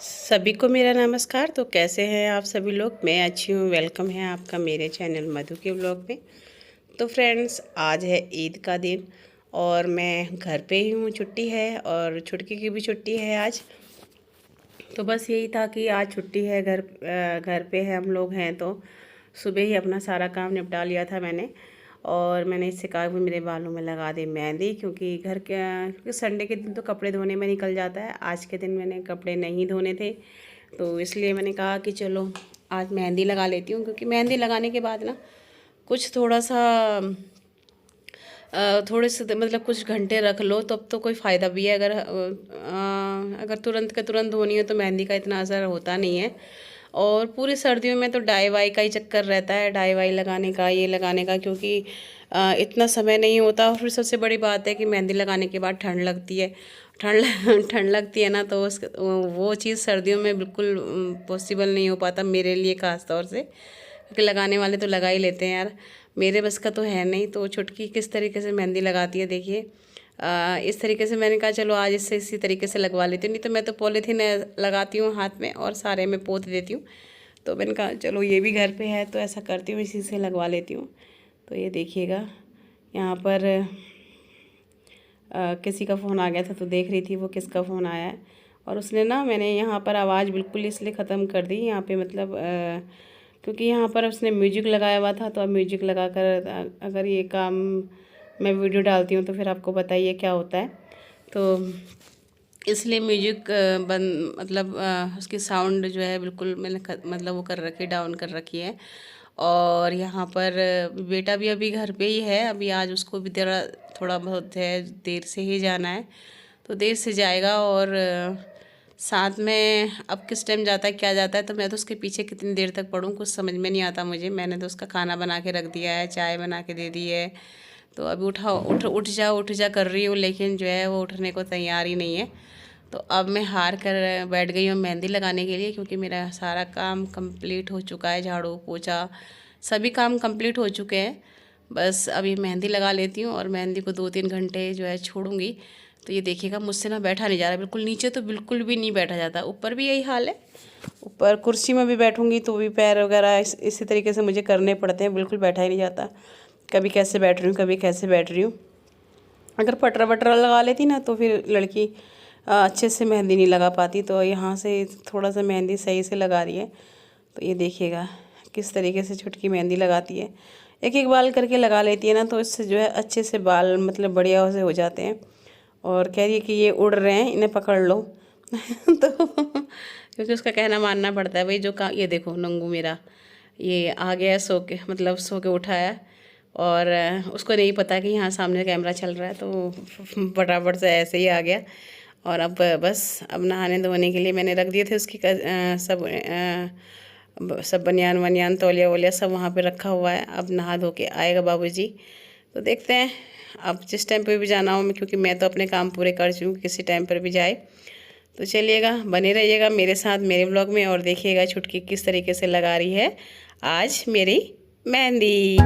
सभी को मेरा नमस्कार। तो कैसे हैं आप सभी लोग? मैं अच्छी हूँ। वेलकम है आपका मेरे चैनल मधु के ब्लॉग में। तो फ्रेंड्स, आज है ईद का दिन और मैं घर पे ही हूँ। छुट्टी है और छुटकी की भी छुट्टी है आज। तो बस यही था कि आज छुट्टी है, घर पे है, हम लोग हैं। तो सुबह ही अपना सारा काम निपटा लिया था मैंने। और मैंने इससे कहा कि मेरे बालों में लगा दे मेहंदी, क्योंकि संडे के दिन तो कपड़े धोने में निकल जाता है। आज के दिन मैंने कपड़े नहीं धोने थे, तो इसलिए मैंने कहा कि चलो आज मेहंदी लगा लेती हूँ। क्योंकि मेहंदी लगाने के बाद ना कुछ थोड़ा सा थोड़े से मतलब कुछ घंटे रख लो तब तो कोई फ़ायदा भी है। अगर तुरंत का तुरंत धोनी हो तो मेहंदी का इतना असर होता नहीं है। और पूरी सर्दियों में तो डाई वाई का ही चक्कर रहता है, डाई वाई लगाने का, ये लगाने का, क्योंकि इतना समय नहीं होता। और फिर सबसे बड़ी बात है कि मेहंदी लगाने के बाद ठंड लगती है। ठंड लगती है ना, तो वो चीज़ सर्दियों में बिल्कुल पॉसिबल नहीं हो पाता मेरे लिए ख़ास तौर से, क्योंकि लगाने वाले तो लगा ही लेते हैं यार, मेरे बस का तो है नहीं। तो छुटकी किस तरीके से मेहंदी लगाती है देखिए। इस तरीके से मैंने कहा चलो आज इससे इसी तरीके से लगवा लेती हूँ। नहीं तो मैं तो पॉलीथीन लगाती हूँ हाथ में और सारे में पोत देती हूँ। तो मैंने कहा चलो ये भी घर पे है तो ऐसा करती हूँ, इसी से लगवा लेती हूँ। तो ये देखिएगा, यहाँ पर किसी का फ़ोन आ गया था तो देख रही थी वो किसका फ़ोन आया है। और उसने ना, मैंने यहाँ पर आवाज़ बिल्कुल इसलिए ख़त्म कर दी यहाँ पे, मतलब क्योंकि यहाँ पर उसने म्यूजिक लगाया हुआ था। तो अब म्यूजिक लगा कर अगर ये काम मैं वीडियो डालती हूँ तो फिर आपको पता ही है क्या होता है। तो इसलिए म्यूजिक बंद, मतलब उसकी साउंड जो है बिल्कुल मैंने मतलब वो कर रखी, डाउन कर रखी है। और यहाँ पर बेटा भी अभी घर पे ही है। अभी आज उसको भी थोड़ा बहुत है, देर से ही जाना है, तो देर से जाएगा। और साथ में अब किस टाइम जाता है क्या जाता है, तो मैं तो उसके पीछे कितनी देर तक पढूं कुछ समझ में नहीं आता मुझे। मैंने तो उसका खाना बना के रख दिया है, चाय बना के दे दी है। तो अभी उठ जा कर रही हूँ, लेकिन जो है वो उठने को तैयार ही नहीं है। तो अब मैं हार कर बैठ गई हूँ मेहंदी लगाने के लिए, क्योंकि मेरा सारा काम कंप्लीट हो चुका है। झाड़ू पोछा सभी काम कंप्लीट हो चुके हैं। बस अभी मेहंदी लगा लेती हूँ और मेहंदी को 2-3 घंटे जो है छोड़ूंगी। तो ये देखिएगा, मुझसे ना बैठा नहीं जा रहा बिल्कुल। नीचे तो बिल्कुल भी नहीं बैठा जाता, ऊपर भी यही हाल है। ऊपर कुर्सी में भी बैठूंगी तो भी पैर वगैरह इसी तरीके से मुझे करने पड़ते हैं, बिल्कुल बैठा ही नहीं जाता। कभी कैसे बैठ रही हूँ, कभी कैसे बैठ रही हूँ। अगर पटरा वटरा लगा लेती ना तो फिर लड़की अच्छे से मेहंदी नहीं लगा पाती। तो यहाँ से थोड़ा सा मेहंदी सही से लगा रही है। तो ये देखिएगा किस तरीके से छुटकी मेहंदी लगाती है। एक एक बाल करके लगा लेती है ना, तो इससे जो है अच्छे से बाल मतलब बढ़िया से हो जाते हैं। और कह रही है कि ये उड़ रहे हैं, इन्हें पकड़ लो। तो क्योंकि उसका कहना मानना पड़ता है भाई। ये देखो नंगू मेरा, ये आ गया सो के, मतलब सो के उठा है। और उसको नहीं पता कि यहाँ सामने कैमरा चल रहा है, तो फटाफट से ऐसे ही आ गया। और अब बस अब नहाने धोने के लिए मैंने रख दिए थे उसकी सब बनियान वनियान तौलिया वोलिया सब वहाँ पे रखा हुआ है। अब नहा धो के आएगा बाबूजी, तो देखते हैं अब जिस टाइम पे भी जाना हो। क्योंकि मैं तो अपने काम पूरे कर चुकी हूँ, किसी टाइम पर भी जाए। तो चलिएगा, बने रहिएगा मेरे साथ मेरे ब्लॉग में और देखिएगा छुटकी किस तरीके से लगा रही है आज मेरी मेहंदी।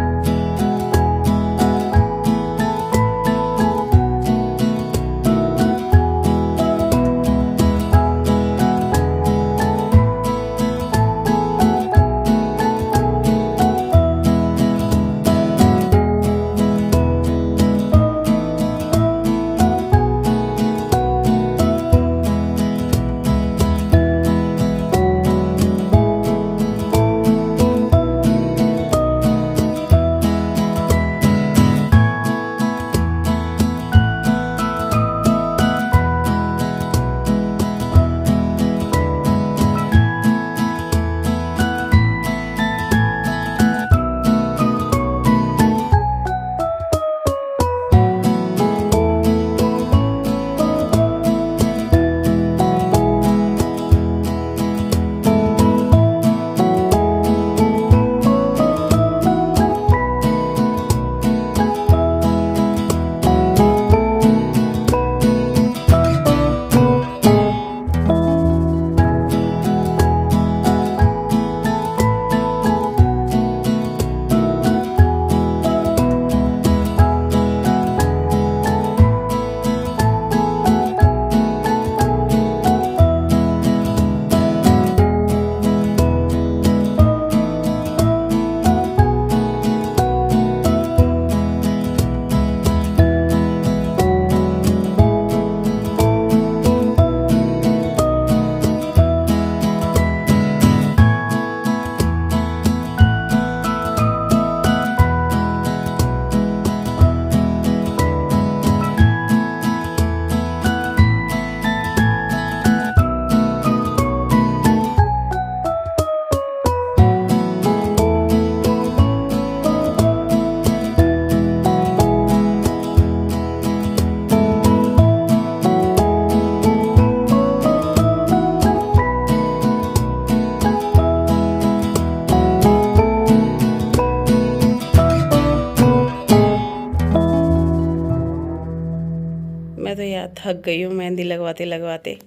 थक गई हूँ मेहंदी लगवाते लगवाते,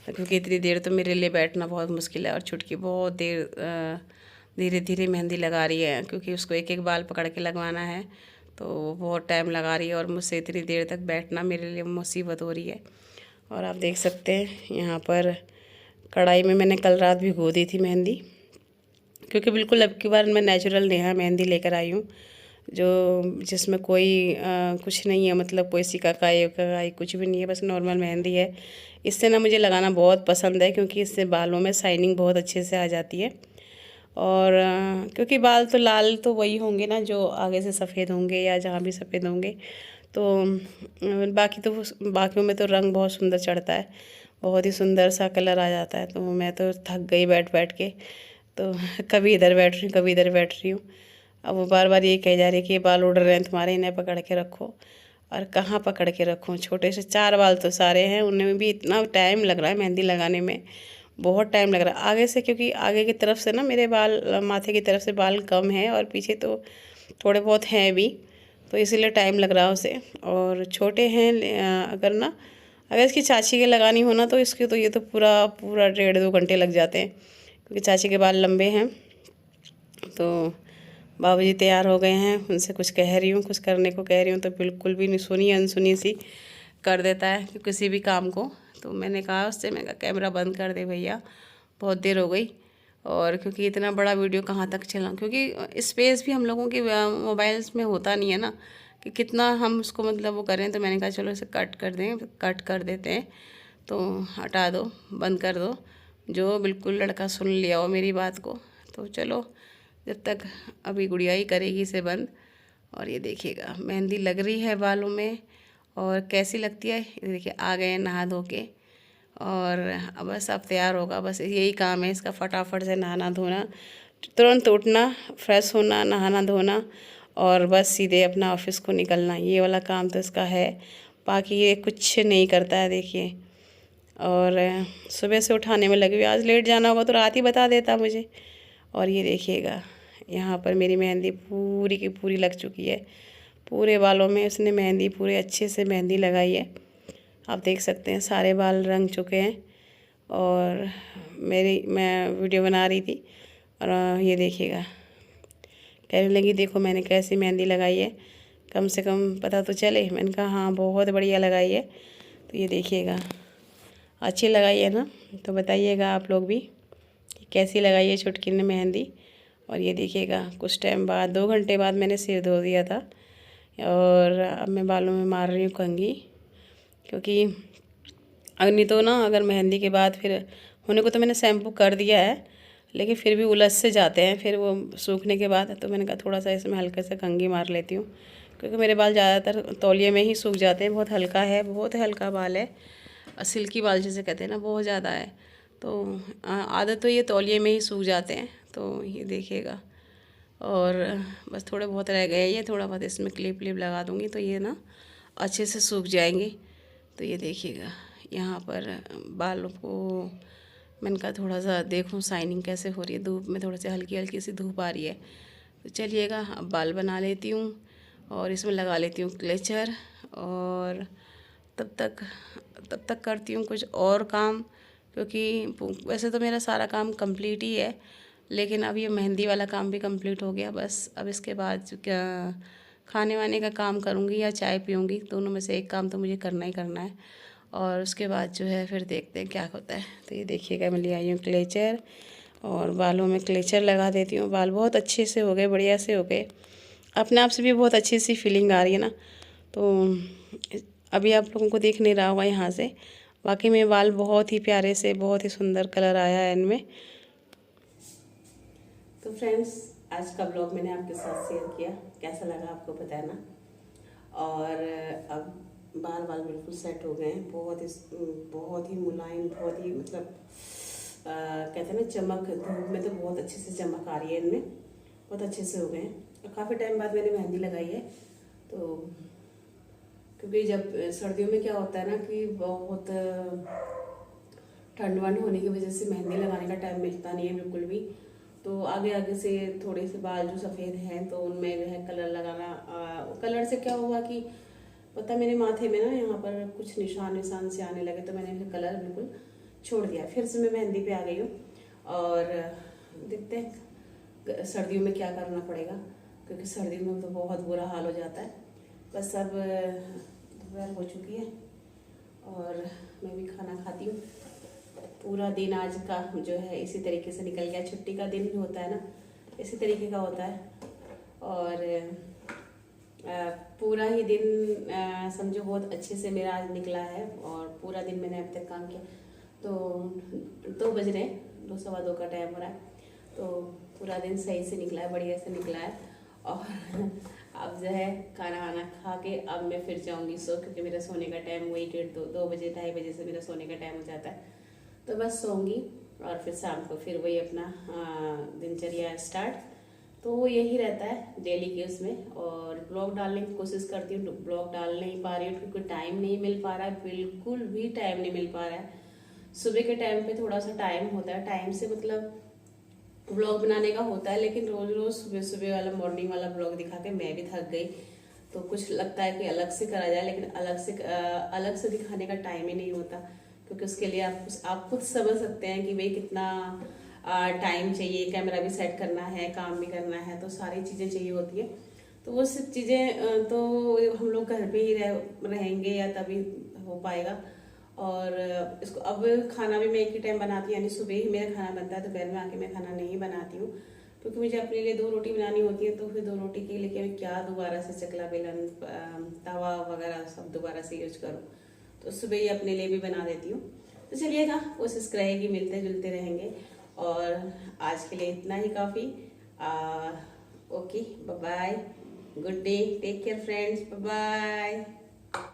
क्योंकि इतनी देर तो मेरे लिए बैठना बहुत मुश्किल है। और छुटकी बहुत देर धीरे धीरे मेहंदी लगा रही है, क्योंकि उसको एक एक बाल पकड़ के लगवाना है, तो वो बहुत टाइम लगा रही है और मुझसे इतनी देर तक बैठना मेरे लिए मुसीबत हो रही है। और आप देख सकते हैं यहाँ पर कढ़ाई में मैंने कल रात भिगो दी थी मेहंदी, क्योंकि बिल्कुल अब की बार मैं नेचुरल नेहा मेहंदी लेकर आई हूँ, जो जिसमें कोई कुछ नहीं है, मतलब कोई सिकाकाई कुछ भी नहीं है, बस नॉर्मल मेहंदी है। इससे ना मुझे लगाना बहुत पसंद है, क्योंकि इससे बालों में शाइनिंग बहुत अच्छे से आ जाती है। और क्योंकि बाल तो लाल तो वही होंगे ना जो आगे से सफ़ेद होंगे या जहाँ भी सफ़ेद होंगे, तो बाकियों में तो रंग बहुत सुंदर चढ़ता है, बहुत ही सुंदर सा कलर आ जाता है। तो मैं तो थक गई बैठ बैठ के, तो कभी इधर बैठ रही हूँ कभी इधर बैठ रही हूँ। अब वो बार बार ये कह जा रही है कि ये बाल उड़ रहे हैं तुम्हारे, इन्हें पकड़ के रखो। और कहाँ पकड़ के रखूँ, छोटे से 4 बाल तो सारे हैं, उनमें भी इतना टाइम लग रहा है मेहंदी लगाने में, बहुत टाइम लग रहा है। आगे से, क्योंकि आगे की तरफ से ना मेरे बाल, माथे की तरफ से बाल कम हैं और पीछे तो थोड़े बहुत हैं भी, तो इसीलिए टाइम लग रहा है उसे। और छोटे हैं, अगर इसकी चाची के लगानी हो ना, तो इसके तो ये तो पूरा पूरा 1.5-2 घंटे लग जाते हैं, क्योंकि चाची के बाल लंबे हैं। तो बाबूजी तैयार हो गए हैं, उनसे कुछ कह रही हूँ, कुछ करने को कह रही हूँ, तो बिल्कुल भी नहीं सुनी, अनसुनी सी कर देता है कि किसी भी काम को। तो मैंने कहा उससे, मैं कहा कैमरा बंद कर दे भैया, बहुत देर हो गई। और क्योंकि इतना बड़ा वीडियो कहाँ तक चला, क्योंकि स्पेस भी हम लोगों के मोबाइल्स में होता नहीं है ना, कि कितना हम उसको मतलब वो करें। तो मैंने कहा चलो इसे कट कर देते हैं, तो हटा दो, बंद कर दो। जो बिल्कुल लड़का सुन लिया हो मेरी बात को, तो चलो जब तक अभी गुड़िया ही करेगी इसे बंद। और ये देखिएगा मेहंदी लग रही है बालों में, और कैसी लगती है ये देखिए। आ गए नहा धो के, और अब बस अब तैयार होगा, बस यही काम है इसका, फटाफट से नहाना धोना, तुरंत उठना, फ्रेश होना, नहाना धोना, और बस सीधे अपना ऑफिस को निकलना। ये वाला काम तो इसका है, बाकी ये कुछ नहीं करता है देखिए। और सुबह से उठाने में लगी हुई, आज लेट जाना होगा तो रात ही बता देता मुझे। और ये देखिएगा यहाँ पर मेरी मेहंदी पूरी की पूरी लग चुकी है, पूरे बालों में उसने मेहंदी पूरे अच्छे से मेहंदी लगाई है। आप देख सकते हैं सारे बाल रंग चुके हैं। और मैं वीडियो बना रही थी, और ये देखिएगा कहने लगी देखो मैंने कैसी मेहंदी लगाई है, कम से कम पता तो चले। मैंने कहा हाँ बहुत बढ़िया लगाई है। तो ये देखिएगा, अच्छी लगाई है ना, तो बताइएगा आप लोग भी कि कैसी लगाई है छुटकी ने मेहंदी। और ये देखिएगा कुछ टाइम बाद, 2 घंटे बाद मैंने सिर धो दिया था, और अब मैं बालों में मार रही हूँ कंघी, क्योंकि नहीं तो ना अगर मेहंदी के बाद फिर होने को तो मैंने शैम्पू कर दिया है, लेकिन फिर भी उलझ से जाते हैं फिर वो सूखने के बाद। तो मैंने कहा थोड़ा सा इसमें हल्के से कंघी मार लेती हूँ, क्योंकि मेरे बाल ज़्यादातर तौलिए में ही सूख जाते हैं। बहुत हल्का है, बहुत हल्का बाल है, सिल्की बाल जिसे कहते हैं ना, बहुत ज़्यादा है। तो आदत तो ये तौलिए में ही सूख जाते हैं। तो ये देखिएगा, और बस थोड़े बहुत रह गए, ये थोड़ा बहुत इसमें क्लिप लगा दूँगी, तो ये ना अच्छे से सूख जाएंगे। तो ये देखिएगा यहाँ पर बालों को मैंने कहा थोड़ा सा देखूँ शाइनिंग कैसे हो रही है, धूप में थोड़ी सी हल्की हल्की सी धूप आ रही है। तो चलिएगा अब बाल बना लेती हूँ, और इसमें लगा लेती हूँ क्लेचर, और तब तक करती हूँ कुछ और काम, क्योंकि वैसे तो मेरा सारा काम कंप्लीट ही है, लेकिन अब ये मेहंदी वाला काम भी कंप्लीट हो गया। बस अब इसके बाद क्या खाने वाने का काम करूँगी या चाय पीऊँगी, दोनों में से एक काम तो मुझे करना ही करना है। और उसके बाद जो है फिर देखते हैं क्या होता है। तो ये देखिएगा मैं ले आई हूँ क्लेचर, और बालों में क्लेचर लगा देती हूँ। बाल बहुत अच्छे से हो गए, बढ़िया से हो गए, अपने आप से भी बहुत अच्छी सी फीलिंग आ रही है ना। तो अभी आप लोगों को दिख नहीं रहा होगा यहाँ से, बाकी में बाल बहुत ही प्यारे से, बहुत ही सुंदर कलर आया है इनमें। तो फ्रेंड्स आज का ब्लॉग मैंने आपके साथ शेयर किया, कैसा लगा आपको बताना। और अब बाल बिल्कुल सेट हो गए हैं, बहुत ही मुलायम, बहुत ही मतलब कहते हैं ना चमक, धूप में तो बहुत अच्छे से चमक आ रही है इनमें, बहुत अच्छे से हो गए हैं। और काफ़ी टाइम बाद मैंने मेहंदी लगाई है, तो क्योंकि जब सर्दियों में क्या होता है ना कि बहुत ठंड वंड होने की वजह से मेहंदी लगाने का टाइम मिलता नहीं है बिल्कुल भी। तो आगे से थोड़े से बाल जो सफ़ेद हैं तो उनमें जो है कलर लगाना, कलर से क्या हुआ कि पता मेरे माथे में ना यहाँ पर कुछ निशान निशान से आने लगे, तो मैंने फिर कलर बिल्कुल छोड़ दिया। फिर से मैं मेहंदी पे आ गई हूँ और देखते हैं सर्दियों में क्या करना पड़ेगा, क्योंकि सर्दियों में तो बहुत बुरा हाल हो जाता है। बस अब दोपहर हो चुकी है और मैं भी खाना खाती हूँ। पूरा दिन आज का जो है इसी तरीके से निकल गया। छुट्टी का दिन होता है ना, इसी तरीके का होता है। और पूरा ही दिन समझो बहुत अच्छे से मेरा आज निकला है और पूरा दिन मैंने अब तक काम किया। तो 2 बज रहे हैं, 2 सवा 2 का टाइम हो रहा है, तो पूरा दिन सही से निकला है, बढ़िया से निकला है। और अब जो है खाना वाना खा के अब मैं फिर जाऊंगी सो, क्योंकि मेरा सोने का टाइम वही 2 बजे 2:30 बजे से मेरा सोने का टाइम हो जाता है। तो बस सोऊंगी और फिर शाम को फिर वही अपना दिनचर्या स्टार्ट। तो वो यही रहता है डेली के उसमें। और ब्लॉग डालने की कोशिश करती हूँ, ब्लॉग डाल नहीं पा रही हूँ क्योंकि टाइम नहीं मिल पा रहा है, बिल्कुल भी टाइम नहीं मिल पा रहा है। सुबह के टाइम पे थोड़ा सा टाइम होता है, टाइम से मतलब ब्लॉग बनाने का होता है, लेकिन रोज रोज सुबह सुबह वाला मॉर्निंग वाला ब्लॉग दिखा के मैं भी थक गई। तो कुछ लगता है कि अलग से करा जाए, लेकिन अलग से दिखाने का टाइम ही नहीं होता, क्योंकि उसके लिए आप खुद समझ सकते हैं कि भाई कितना टाइम चाहिए, कैमरा भी सेट करना है, काम भी करना है, तो सारी चीज़ें चाहिए होती है। तो वो सब चीज़ें तो हम लोग घर पे ही रहेंगे या तभी हो पाएगा। और इसको अब खाना भी मैं एक ही टाइम बनाती हूँ, यानी सुबह ही मेरा खाना बनता है, दोपहर में आके मैं खाना नहीं बनाती हूँ, क्योंकि मुझे अपने लिए 2 रोटी बनानी होती है। तो फिर 2 रोटी के लिए मैं क्या दोबारा से चकला बेलन तवा वगैरह सब दोबारा से यूज करूँ, तो सुबह ही अपने लिए भी बना देती हूँ। तो चलिएगा, कोशिश रहेगी, मिलते जुलते रहेंगे। और आज के लिए इतना ही काफ़ी। Okay, bye bye, good day, take care friends, bye bye.